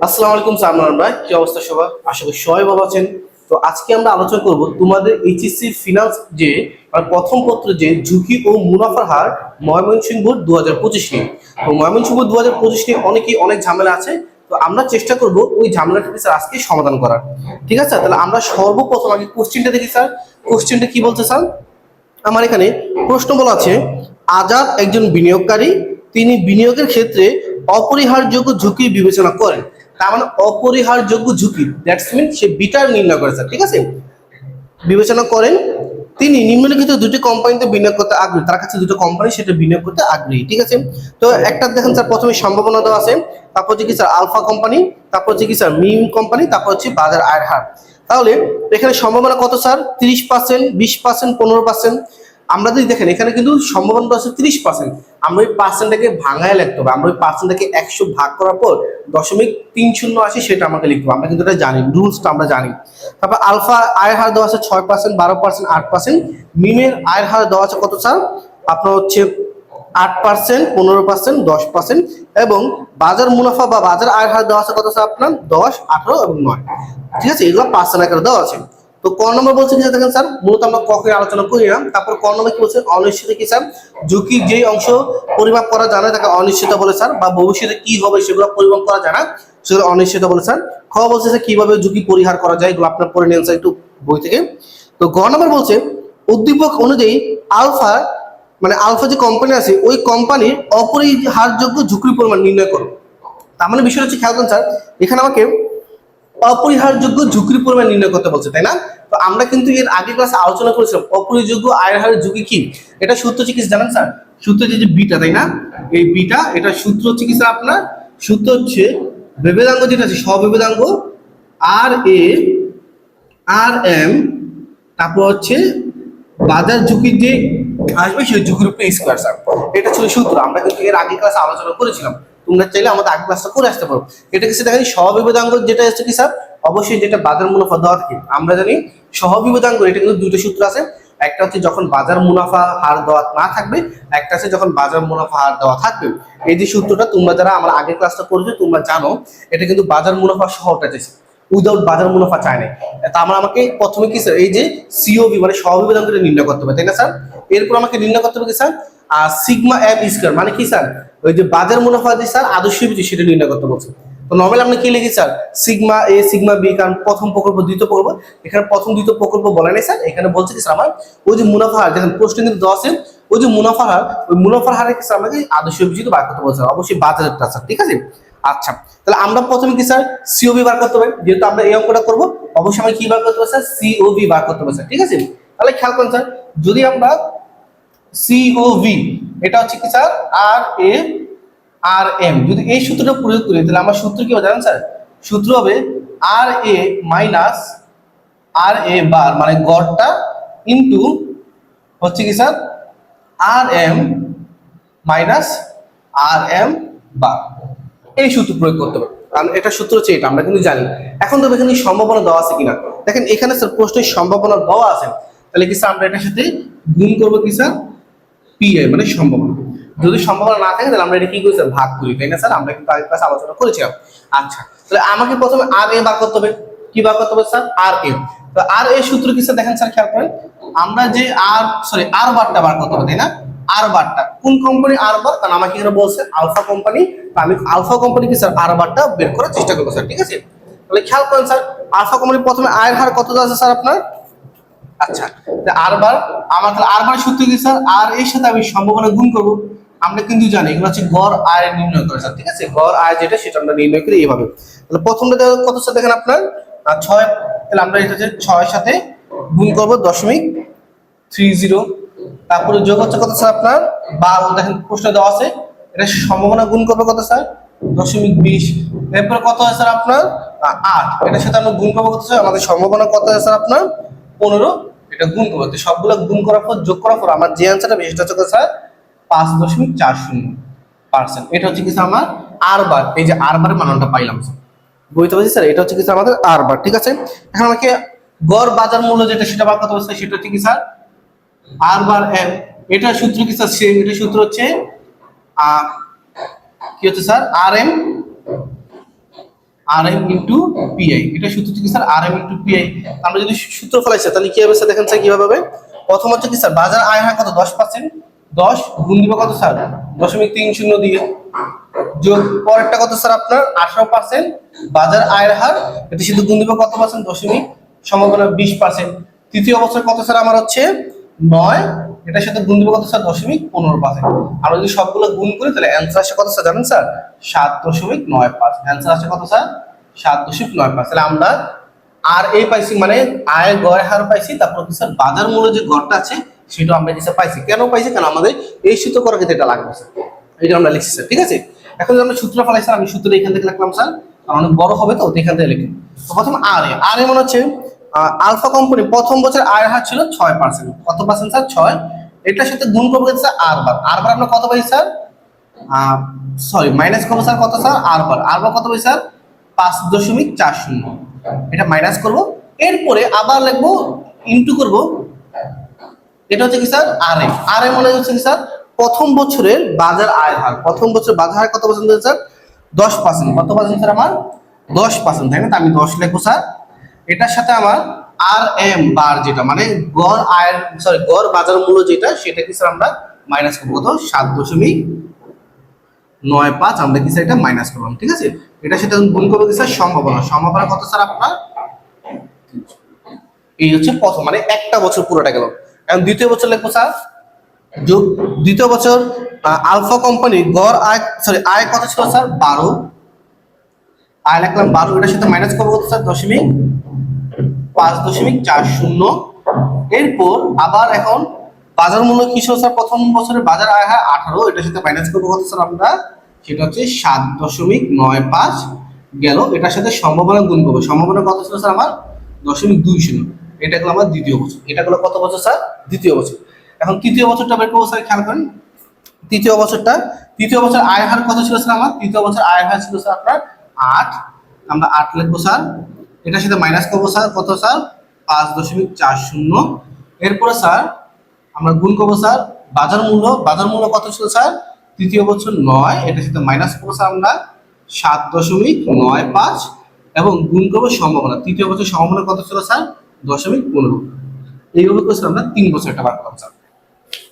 আসসালামু আলাইকুম সালমান ভাই, কি অবস্থা সবার? আশা করি সবাই ভালো আছেন। তো আজকে আমরা আলোচনা করব তোমাদের এইচএসসি ফিনান্স যে প্রথম পত্র যে ঝুঁকি ও মুনাফার হার ময়মনসিংহ বোর্ড 2025 নিয়ে। তো ময়মনসিংহ বোর্ড 2025 নিয়ে অনেকেই অনেক ঝামেলা আছে। তো আমরা চেষ্টা করব ওই ঝামেলাটা স্যার আজকে সমাধান করার। ঠিক আছে, তাহলে আমরা সর্বপ্রথম আগে কোশ্চেনটা দেখি স্যার। কোশ্চেনটা কি বলছে স্যার? আমার এখানে প্রশ্ন বলা আছে, আজাদ একজন বিনিয়োগকারী, তিনি বিনিয়োগের ক্ষেত্রে অপরিহারযোগ্য ঝুঁকি বিবেচনা করেন। তার মানে অপরিহারযোগ্য ঝুঁকি, দ্যাটস মিন সে বিটার নির্ণয় করে স্যার। ঠিক আছে, বিবেচনা করেন। তিনি নিম্নলিখিত দুটি কোম্পানিতে বিনিয়োগ করতে আগ্রহী, তার কাছে দুটো কোম্পানি সেটা বিনিয়োগ করতে আগ্রহী। ঠিক আছে, তো একটা দেখেন স্যার, প্রথমে সম্ভাবনা দেওয়া আছে, তারপর হচ্ছে কি স্যার আলফা কোম্পানি, তারপর হচ্ছে কি স্যার মিম কোম্পানি, তারপর হচ্ছে বাজার আয়ের হার। তাহলে এখানে সম্ভাবনা কত স্যার? 30%, 20%, 15%। আমরা যদি দেখেন এখানে কিন্তু সম্ভাবনা আছে 30%। আমরা ওই পার্সেন্টটাকে ভাঙায় লিখতে হবে। আমরা ওই পার্সেন্টটাকে 100 ভাগ করার পর 0.30 আসে সেটা আমাকে লিখতে হবে। আমরা কিন্তু এটা জানি, রুলসটা আমরা জানি। তারপর আলফা আয়ের হার দেওয়া আছে 6%, 12%, 8%। মিমের আয়ের হার দেওয়া আছে কত স্যার? আপনার হচ্ছে 8%, 15%, 10%। এবং বাজার মুনাফা বা বাজার আয়ের হার দেওয়া আছে কত স্যার? আপনার 10, 18 এবং 9। ঠিক আছে, এগুলো পার্সেন্ট আকারে দেওয়া আছে। তো ক নম্বর বলছে কি দেখেন স্যার, মূলত আমরা কখন আলোচনা করি না। তারপর ক নম্বর কি বলছে? অনিশ্চিত কি স্যার? ঝুঁকির যে অংশ পরিমাপ করা যায় না তাকে অনিশ্চিত বলে স্যার, বা ভবিষ্যতে কি হবে সেগুলো পরিমাপ করা যায় না সেগুলো অনিশ্চিত বলে স্যার। খ বলছে স্যার কিভাবে ঝুঁকি পরিহার করা যায়, এগুলো আপনার পড়ে নেন স্যার একটু বই থেকে। তো গ নম্বর বলছে উদ্দীপক অনুযায়ী আলফা মানে আলফা যে কোম্পানি আছে ওই কোম্পানির অপরিহারযোগ্য ঝুঁকির পরিমাণ নির্ণয় করো। তার মানে বিষয় হচ্ছে, খেয়াল করুন স্যার, এখানে আমাকে অপরিহারযোগ্য ঝুঁকির পরিমাণ নির্ণয় করতে বলছে, তাই না? তো আমরা কিন্তু এর আগে ক্লাসে আলোচনা করেছিলাম অপরিহারযোগ্য আয়ের হারের ঝুঁকি কি। এটা সূত্র হচ্ছে কি জানেন স্যার? সূত্র হচ্ছে যে বিটা, তাই না? এই বিটা, এটা সূত্র হচ্ছে কি স্যার আপনার? সূত্র হচ্ছে বিভেদাঙ্গ যেটা আছে সবিভেদাঙ্গ আর এ আর এম, তারপর হচ্ছে বাজার ঝুঁকির যে আসবে সেই ঝুঁকির উপরে স্কোয়ার স্যার। এটা ছিল সূত্র। আমরা কিন্তু এর আগে ক্লাসে আলোচনা করেছিলাম। তোমরা চাইলে আমাদের আগে ক্লাসটা করে আসতে পারো। এটা কিছু দেখেন সহবিভেদাঙ্গ যেটা হচ্ছে কি স্যার, অবশ্যই যেটা বাজার মুনাফা দেওয়া থাকে। আমরা জানি সহবিভেদাঙ্গ এটা কিন্তু দুটো সূত্র আছে। একটা হচ্ছে যখন বাজার মুনাফা হার দেওয়া না থাকবে, একটা আছে যখন বাজার মুনাফা হার দেওয়া থাকবে। এই যে সূত্রটা তোমরা যারা আমার আগের ক্লাসটা করেছো তোমরা জানো, এটা কিন্তু বাজার মুনাফা সহটা চাইছে, উইদাউট বাজার মুনাফা চায় না। তা আমরা আমাকে প্রথমে কি স্যার এই যে সিওবি মানে সহবিভেদাঙ্গটা নির্ণয় করতে হবে, তাই না স্যার? এরপর আমাকে নির্ণয় করতে হবে কি স্যার? সিগমা এম স্কয়ার মানে কি স্যার? ওই যে বাজার মুনাফা যে স্যার আদর্শ বিধি সেটা নির্ণয় করতে বলছে। তো নর্মালি আমরা কি লিখি sir? Sigma A sigma B, কারণ প্রথম প্রকল্প দ্বিতীয় প্রকল্প। এখানে প্রথম দ্বিতীয় প্রকল্প বলা নেই স্যার, এখানে বলছে কি স্যার আমার ওই যে মুনাফা হার, দেখেন প্রশ্ন কিন্তু দেওয়া আছে, ওই যে মুনাফা হার, ওই মুনাফার হারে কি স্যার আমাকে আদর্শ বিধি বার করতে বলছে, অবশ্যই বাজারেরটা স্যার। ঠিক আছে, আচ্ছা, তাহলে আমরা প্রথমে কি স্যার সিওবি বার করতে হবে। যেহেতু আমরা এই অঙ্কটা করবো অবশ্যই আমরা কি বার করতে হবে স্যার? সিওবি বার করতে হবে স্যার। ঠিক আছে, তাহলে খেয়াল করুন স্যার, যদি আমরা সিওভি এটা হচ্ছে কি স্যার আর এ আর এম, যদি এই সূত্রটা প্রয়োগ করি তাহলে আমার সূত্র কি হবে জানেন স্যার? সূত্র হবে আর এ মাইনাস আর এ বার মানে গড়টা ইনটু হচ্ছে কি sir R M minus R M bar. এই সূত্র প্রয়োগ করতে হবে, কারণ এটা সূত্র হচ্ছে এটা আমরা কিন্তু জানি। এখন তো এখানে সম্ভাবনা দেওয়া আছে কিনা দেখেন, এখানে স্যার প্রশ্নের সম্ভাবনা দেওয়া আছে। তাহলে কি স্যার আমরা এটার সাথে গুণ করবো কি স্যার? পিআই মানে সম্ভাবনা। যদি সম্ভাবনা না থাকে তাহলে আমরা এটা কি করি স্যার? ভাগ করি, তাই না স্যার? আমরা কিন্তু আগের ক্লাসে আলোচনা করেছিলাম। আচ্ছা, তাহলে আমাকে প্রথমে আর এ বার করতে হবে। কি বার করতে হবে স্যার? আর এ। তো আর এ সূত্র কি স্যার? দেখেন স্যার খেয়াল করেন, আমরা যে আর বারটা বার করতে হবে, তাই না? আর বারটা কোন কোম্পানি? আর বার, কারণ আমাকে এখানে বলছে আলফা কোম্পানি, তো আমি আলফা কোম্পানি কি স্যার আর বারটা বের করার চেষ্টা করবো স্যার। ঠিক আছে, তাহলে খেয়াল করেন স্যার, আলফা কোম্পানি প্রথমে আয়ের হার কত আছে স্যার আপনার? আচ্ছা, আরবার আমার তাহলে আরবার সূত্র কি স্যার? আর এর সাথে আমি সম্ভাবনা গুণ করব। আমরা কিন্তু জানি এগুলো হচ্ছে গড় আয় নির্ণয় করে স্যার। ঠিক আছে, গড় আয় যেটা সেটা আমরা নির্ণয় করি এইভাবে। তাহলে প্রথমটা কত স্যার দেখেন আপনার 6, তাহলে আমরা এটা হচ্ছে 6 সাথে গুণ করব 0.30। তারপরে যোগ হচ্ছে কত স্যার আপনার 12, দেখেন প্রশ্ন দেওয়া আছে, এটা সম্ভাবনা গুণ করবে কত স্যার? 0.20। এরপর কত হয় স্যার আপনার 8, এটার সাথে আমরা গুণ করবো কত স্যার? আমাদের সম্ভাবনা কত হয় স্যার আপনার 15। এটা গুণ করবো, সবগুলো গুণ করার পর যোগ করার পর আমার যে অ্যান্সারটা বেশি হচ্ছে স্যার 5.40%। এটা হচ্ছে কি স্যার আমার আর বার, এই যে আর বারের মানটা পাইলাম স্যার, বুঝতে পারছি স্যার? এটা হচ্ছে কি স্যার আমাদের আর বার। ঠিক আছে, এখন আমাকে গড় বাজার মূল্য যেটা সেটা বার করতে হবে স্যার, সেটা হচ্ছে কি স্যার আর বার এম। এটা সূত্র কি স্যার? সেম, এটা সূত্র হচ্ছে হচ্ছে sir R M into pi. এটা সূত্র কি sir R M into pi. আমরা যদি সূত্র ফলাইছি তাহলে কি হবে স্যার দেখেন স্যার কিভাবে হবে। প্রথম হচ্ছে কি স্যার বাজার আয় হার কত 10%, 10 গুণ দিব কত স্যার 0.30 দিয়ে, যোগ পরেরটা কত স্যার আপনার 18% বাজার আয়ের হার, এটা শুধু গুণ দিব কত পার্সেন্ট দশমিক সম্ভাবনা 20%। তৃতীয় বছর কত স্যার আমার হচ্ছে 9, এটার সাথে গুণ দিব কত স্যার 0.15%। আমরা যদি সবগুলো গুণ করি তাহলে অ্যান্সার আসে কত স্যার জানেন স্যার 7.95। অ্যান্সার আসে কত স্যার 7.95। তাহলে আমরা আর এই পাইছি মানে আয়ের গড় হার পাইছি, তারপর কি স্যার বাজার মূল্য যে গড়টা আছে সেটা আমরা কি স্যার পাইছি। কেন পাইছি, কারণ আমাদের এই সূত্র করার ক্ষেত্রে এটা লাগবে স্যার, এটা আমরা লিখছি স্যার। ঠিক আছে, এখন যদি আমরা সূত্র ফেলাই স্যার, আমি সূত্র এখান থেকে লিখলাম স্যার, অনেক বড় হবে তো এখান থেকে লিখি। তো প্রথম আর এ মনে হচ্ছে আলফা কোম্পানি প্রথম বছর আয়ের হার ছিল 6%। কত পার্সেন্ট স্যার 6, এটার সাথে গুণ করবো স্যার আর বার আমরা কত পাই স্যার সরি মাইনাস করবো স্যার কত স্যার আর বার কত পাই স্যার 5.40, এটা মাইনাস করব। এরপরে আবার লিখবো ইনটু করব, এটা হচ্ছে কি স্যার আর এ মনে হচ্ছে কি স্যার প্রথম বছরের বাজার আয় হার, প্রথম বছর বাজার আয় কত পার্সেন্ট স্যার 10%। কত পার্সেন্ট স্যার আমার 10%, তাই না? আমি 10 লিখবো স্যার। এটার সাথে আমার আর এম বার যেটা মানে গড় আয়ের গড় বাজার মূল্য যেটা, সেটা কি স্যার আমরা মাইনাস করবো কত 7.95, আমরা কি স্যার এটা মাইনাস করলাম। ঠিক আছে, এটার সাথে গুণ করবো কি স্যার সম্ভাবনা কত স্যার আপনার, এই হচ্ছে প্রথম মানে একটা বছর পুরোটা গেল। এখন দ্বিতীয় বছর লিখবো স্যার যোগ, দ্বিতীয় বছর আলফা কোম্পানি গড় আয় কত ছিল স্যার 12, আয় লিখলাম 12, এটার সাথে মাইনাস করবো কত স্যার 5.40। এরপর আবার এখন বাজার মূল্য কি ছিল স্যার প্রথম বছরের বাজার আয় হার 18, এটার সাথে মাইনাস করবো কত স্যার আমরা, সেটা হচ্ছে 7.95 গেল। এটার সাথে সম্ভাবনা গুণ করবো, সম্ভাবনা কত ছিল স্যার আমার 0.20, এটা গেল আমার দ্বিতীয় বছর। এটা গেল কত বছর স্যার দ্বিতীয় বছর। এখন তৃতীয় বছরটা বের করবো স্যার, খেয়াল করেন তৃতীয় বছর আয় হার কত ছিল স্যার আমার, তৃতীয় বছর আয় হার ছিল স্যার আপনার 8, আমরা 8 লিখবো স্যার। এটার সাথে মাইনাস করবো স্যার কত স্যার 5.40। এরপরে স্যার আমরা গুণ করবো স্যার বাজার মূল্য কত ছিল স্যার তৃতীয় বছর 9, এটার সাথে মাইনাস করবো স্যার আমরা 7.95 এবং গুণ করবো সম্ভাবনা, তৃতীয় বছর সম্ভাবনা কত ছিল স্যার 0.15। এইভাবে করে স্যার আমরা 3 বছর একটা বার করলাম স্যার।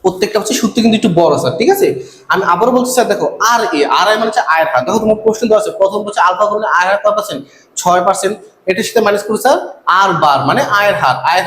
প্রত্যেকটা হচ্ছে সূত্র কিন্তু একটু বড় স্যার। ঠিক আছে, আমি আবারও বলছি স্যার, দেখো আর আই মানে হচ্ছে আয়ের হার। দেখো তোমার প্রশ্ন দেওয়া আছে প্রথম বছর আলফা করলে আয়ের হার কত পার্সেন্ট 6%, এটার সাথে মাইনাস করবো স্যার আর বার মানে আয়ের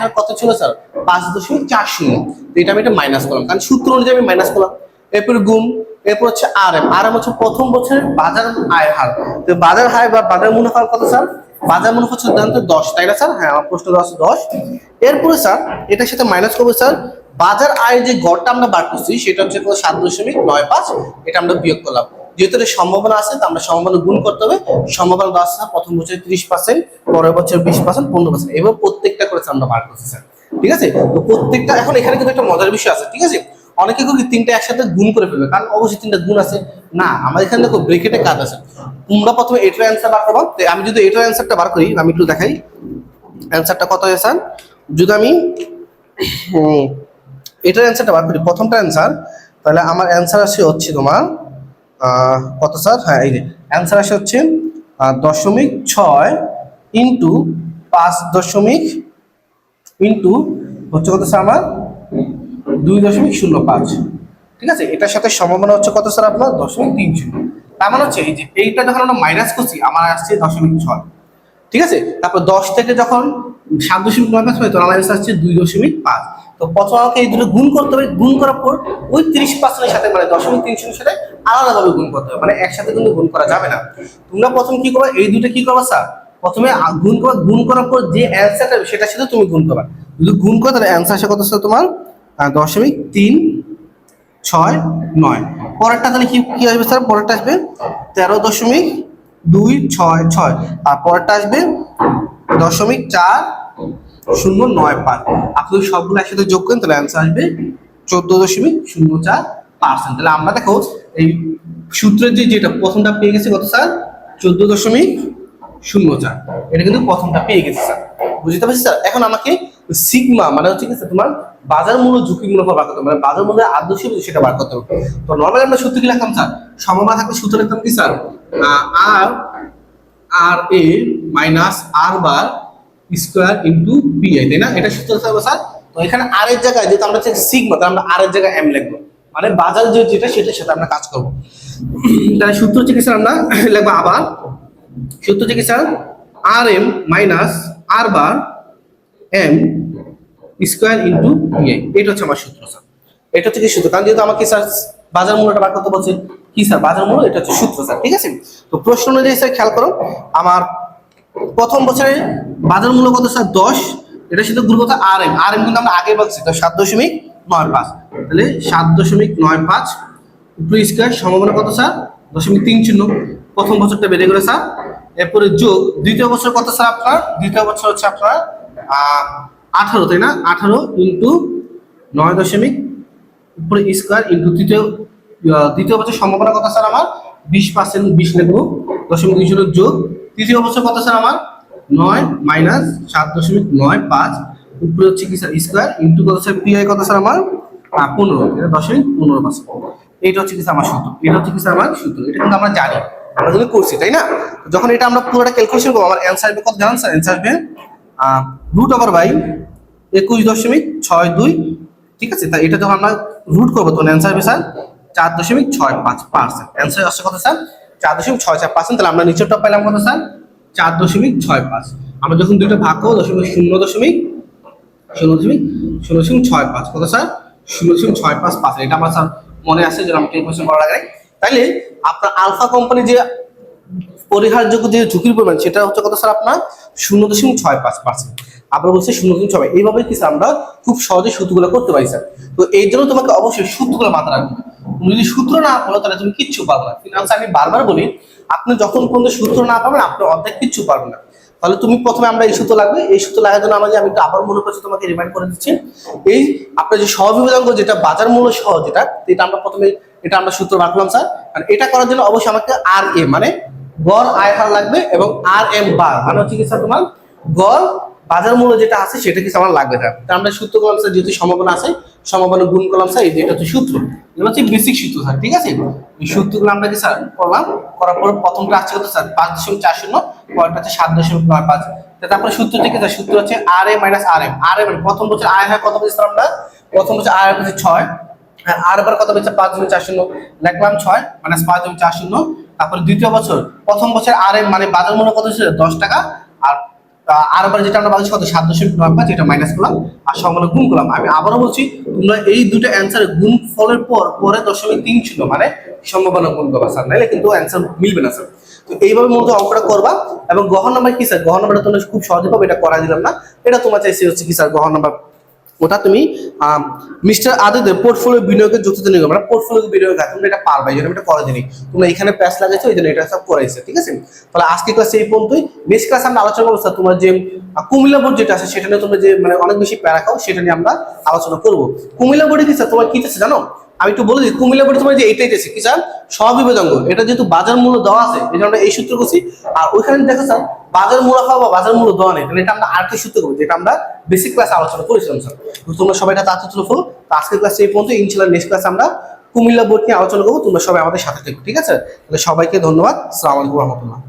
হার কত ছিল স্যার 5.40। তো এটা আমি এটা মাইনাস করলাম, কারণ সূত্র অনুযায়ী আমি মাইনাস করলাম। এরপর গুণ, এরপর হচ্ছে আর এম হচ্ছে প্রথম বছরের বাজার আয়ের হার। তো বাজার হার বা বাজার মুনাফা কত স্যার, বাজার মুনাফা হচ্ছে সাধারণত 10, তাই না স্যার? হ্যাঁ, আমার প্রশ্ন দেওয়া আছে 10। এরপরে স্যার এটার সাথে মাইনাস করবো স্যার বাজার আয়ের যে গড়টা আমরা বার করছি সেটা হচ্ছে 7.95, এটা আমরা বিয়োগ করলাম। যেহেতু এর সম্ভাবনা আছে তো আমরা সম্ভাবনা গুণ করতে হবে। সম্ভাবনা দেওয়া আছে প্রথম বছর 30%, পরের বছর 20%, 15%, এবার প্রত্যেকটা করে আমরা বার করছি স্যার। ঠিক আছে, তো প্রত্যেকটা এখন এখানে কিন্তু একটা মজার বিষয় আছে। ঠিক আছে, অনেকে কি তিনটা একসাথে গুণ করে ফেলবে, কারণ অবশ্যই তিনটা গুণ আছে না, আমাদের এখানে দেখো ব্রেকেটে কাজ আছে। তোমরা প্রথমে এটার অ্যান্সার বার করবো। আমি যদি এটার অ্যান্সারটা বার করি, আমি একটু দেখাই অ্যান্সারটা কত হয় স্যার। যদি আমি এটার অ্যান্সারটা বার করি, প্রথমটা অ্যান্সার, তাহলে আমার অ্যান্সার আসে হচ্ছে তোমার কত স্যার, হ্যাঁ এই যে অ্যান্সার আসে হচ্ছে 0.6 ইন্টু 5 ইন্টু হচ্ছে কত স্যার আমার 2.05। ঠিক আছে, এটার সাথে সম্ভাবনা হচ্ছে কত স্যার আপনার 0.30। তার মানে হচ্ছে এই যে এইটা যখন আমরা মাইনাস করছি আমার আসছে 0.6। ঠিক আছে, তারপর 10 থেকে যখন 7.95 হয় তখন আমার অ্যান্সার আসছে 2.5। তো প্রথম আমাকে এই দুটো গুণ করতে হবে, গুণ করার পর ওই 30% এর সাথে মানে 0.30 সাথে আলাদাভাবে গুণ করতে হবে, মানে একসাথে কিন্তু গুণ করা যাবে না। তোমরা প্রথম কি করবে, এই দুটো কি করবা স্যার প্রথমে গুণ করবা, গুণ করার পর যে অ্যান্সারটা সেটার সাথে তুমি গুণ করবা। যদি গুণ করো তাহলে অ্যান্সার আসে কত স্যার তোমার 0.369। পরেরটা তাহলে কি আসবে স্যার, পরেরটা আসবে 13.266, আর পরেরটা আসবে 0.4095। আপনি সবগুলো একসাথে যোগ করেন তাহলে অ্যান্সার আসবে 14.04%। তাহলে আমরা দেখো এই সূত্রের যেটা প্রথমটা পেয়ে গেছে কত স্যার 14.04, এটা কিন্তু প্রথমটা পেয়ে গেছে স্যার, বুঝতে পারছি স্যার। এখন আমাকে সিগমা মানে হচ্ছে কি তোমার বাজার মূল্য ঝুঁকি মুনাফা বার করতে হবে, মানে বাজার মূল্যের আদর্শ সেটা বার করতে হবে। তো নর্মালি আমরা সূত্র কি লিখতাম স্যার, সম্ভাবনা থাকলে সূত্র লিখতাম কি স্যার, আর আর এ মাইনাস আর বার স্কোয়ার ইন্টু পিআই, তাই না? এটা সূত্র থাকবে স্যার। তো এখানে আর এর জায়গায় যেহেতু আমরা সিগমা, তাহলে আমরা আর এর জায়গায় এম লিখবো, মানে বাজার যেটা সেটার সাথে আমরা কাজ করবো। তাহলে সূত্র হচ্ছে কি স্যার, আমরা লিখবো আবার সূত্র হচ্ছে কি স্যার, আর এম মাইনাস আর বার এম স্কোয়ার ইন্টু পিআই, এটা হচ্ছে আমার সূত্র স্যার। এটা হচ্ছে কি সূত্র, কারণ যেহেতু আমাকে স্যার বাজার মূল্যটা বার করতে বলছে কি স্যার, বাজার মূল্য, এটা হচ্ছে সূত্র স্যার, ঠিক আছে? তো প্রশ্ন অনুযায়ী স্যার খেয়াল করো, আমার প্রথম বছরে বাজার মূল্য কত স্যার 10, এটা সাথে গুণ কত আর এম, কিন্তু আমরা আগে বলছি তো 7.95, তাহলে 7.95 উপরে স্কয়ার সম্ভাবনা কত স্যার 0.30, প্রথম বছরটা বেড়ে গেল স্যার। এরপরে যোগ দ্বিতীয় বছর কত স্যার আপনার, দ্বিতীয় বছর হচ্ছে আপনার 18, তাই না? 18 ইন্টু 9 উপরে স্কয়ার ইন্টু দ্বিতীয় বছর সম্ভাবনা কত স্যার আমার 20%, 20 লিখবো 0.20 যোগ তৃতীয় বছর কত স্যার আমার 9 মাইনাস 7.95 উপরে হচ্ছে কি স্যার স্কয়ার ইন্টু কত স্যার পিআই কত স্যার আমার 15, এটা 0.15%। এইটা হচ্ছে কি স্যার আমার সূত্র, এটা হচ্ছে কি স্যার আমার সূত্র, এটা কিন্তু আমরা জানি, আমরা যদি করছি, তাই না? যখন এটা আমরা পুরোটা ক্যালকুলেশন করবো, আমার অ্যান্সার হবে কত জানেন স্যার? অ্যান্সার হবে রুট ওভার বাই 21.62, ঠিক আছে? তাই এটা যখন আমরা রুট করবো তখন অ্যান্সার হবে স্যার 4.65%। অ্যান্সার আসছে কত স্যার 4.64%। তাহলে আমরা নিচেরটা পেলাম কত স্যার 4.65। আমরা যখন দুইটা ভাগ করবো 0.65 কত স্যার 0.65%। এটা আমার স্যার মনে আছে যে আমি ক্যালকুলেশন করার আগে। তাইলে আপনার আলফা কোম্পানি যে পরিহারযোগ্য যে ঝুঁকির পরিমাণ সেটা হচ্ছে কত স্যার আপনার 0.65%। আমরা বলছি 0.6। এইভাবে কি স্যার আমরা খুব সহজে সূত্রগুলো করতে পারি স্যার। তো এই জন্য তোমাকে অবশ্যই সূত্রগুলো মাথায় রাখতে হবে। তুমি যদি সূত্র না পড়ো তাহলে তুমি কিচ্ছু পারবে না। ফিনান্স আমি বারবার বলি, আপনি যখন পর্যন্ত সূত্র না পাবেন আপনি অর্ধেক কিচ্ছু পারবেন না। তাহলে তুমি প্রথমে আমরা এই সূত্র লাগবে, এই সূত্র লাগার জন্য আমি একটু আবার মনে করছি তোমাকে রিমাইন্ড করে দিচ্ছি। এই আপনার যে সহবিভাজাঙ্ক যেটা বাজার মূল্য সহ যেটা, এটা আমরা প্রথমে এটা আমরা সূত্র রাখলাম স্যার। আর এটা করার জন্য অবশ্যই আমাকে আর এ মানে গড় আয় হার লাগবে এবং আর এম বার মানে হচ্ছে কি স্যার তোমার গড় বাজার মূল্য যেটা আছে সেটা কি আমার লাগবে স্যার। তা আমরা সূত্র করলাম স্যার, যেহেতু সম্ভাবনা আছে সম্ভাবনা গুণ করলাম স্যার, এই যেটা হচ্ছে সূত্র, এটা হচ্ছে বেসিক সূত্র স্যার, ঠিক আছে? এই সূত্রগুলো আমরা কি স্যার করলাম, করার পর প্রথমটা আসছে কত স্যার 5.40, পরেরটা হচ্ছে 7.95। তারপরে সূত্র থেকে স্যার সূত্র হচ্ছে আর এ মাইনাস আর এম। আর এ মানে প্রথম বছর আয় হয় কত পেয়েছি আমরা, প্রথম বছর আয় হচ্ছে 6, আর বার কত পেয়েছে 5.40, লিখলাম 6 মাইনাস 5.40। তারপরে দ্বিতীয় বছর প্রথম বছর আর এম মানে বাজার মূল্য কত ছিল 10 টাকা, আর বার যেটা আমরা বলছি কত 7.95, যেটা মাইনাস করলাম আর সম্ভাবনা গুণ করলাম। আমি আবারও বলছি তোমরা এই দুটো অ্যান্সার গুণ ফলের পরে 0.30 মানে সম্ভাবনা গুণ করবা স্যার, নাইলে কিন্তু অ্যান্সার মিলবে না স্যার। তো এইভাবে মূলত অঙ্কটা করবা। এবং গহন নাম্বার কি স্যার, গহন নাম্বারটা তোমরা খুব সহজে পাবে, এটা করা দিলাম না। এটা তোমার চাইছে হচ্ছে কি স্যার গহন নাম্বার, ওটা তুমি মিস্টার আদিদের পোর্টফোলিও বিনিয়োগের যুক্তিতে নিয়োগ, মানে পোর্টফোলিও বিনিয়োগ তোমরা এটা পারবে, এই জন্য এটা করে দিনি। তোমরা এখানে প্যাস লাগাইছো এই জন্য এটা সব করাইছে, ঠিক আছে? তাহলে আজকে ক্লাসে এই পর্যন্তই। নেক্সট ক্লাসে আমরা আলোচনা করবো স্যার তোমার যে কুমিল্লা বোর্ড যেটা আছে সেটা নিয়ে তোমরা যে মানে অনেক বেশি প্যারা খাও সেটা নিয়ে আমরা আলোচনা করবো। কুমিল্লা বোর্ডে কি স্যার তোমার কি আছে জানো, আমি একটু বলে দিই। কুমিল্লা বোর্ডে তোমার যে এইটাই আছে কি স্যার সহবিভাজাঙ্ক, এটা যেহেতু বাজার মূল্য দেওয়া আছে এই জন্য আমরা এই সূত্র করছি। আর ওইখানে দেখো স্যার বাজার মুনাফা বা বাজার মূল্য দেওয়া নেই, তাহলে এটা আমরা আরেকটা সূত্র করবো যেটা আমরা বেসিক ক্লাসে আলোচনা করেছিলাম স্যার। তোমরা সবাই এটা তাড়াতাড়ি তুলে ফেলো। তো আজকের ক্লাসে এই পর্যন্ত, ইনশাআল্লাহ নেক্সট ক্লাসে আমরা কুমিল্লা বোর্ড নিয়ে আলোচনা করবো। তোমরা সবাই আমাদের সাথে থাকো, ঠিক আছে? তাহলে সবাইকে ধন্যবাদ। আসসালামু আলাইকুম রহমতুল্লাহ।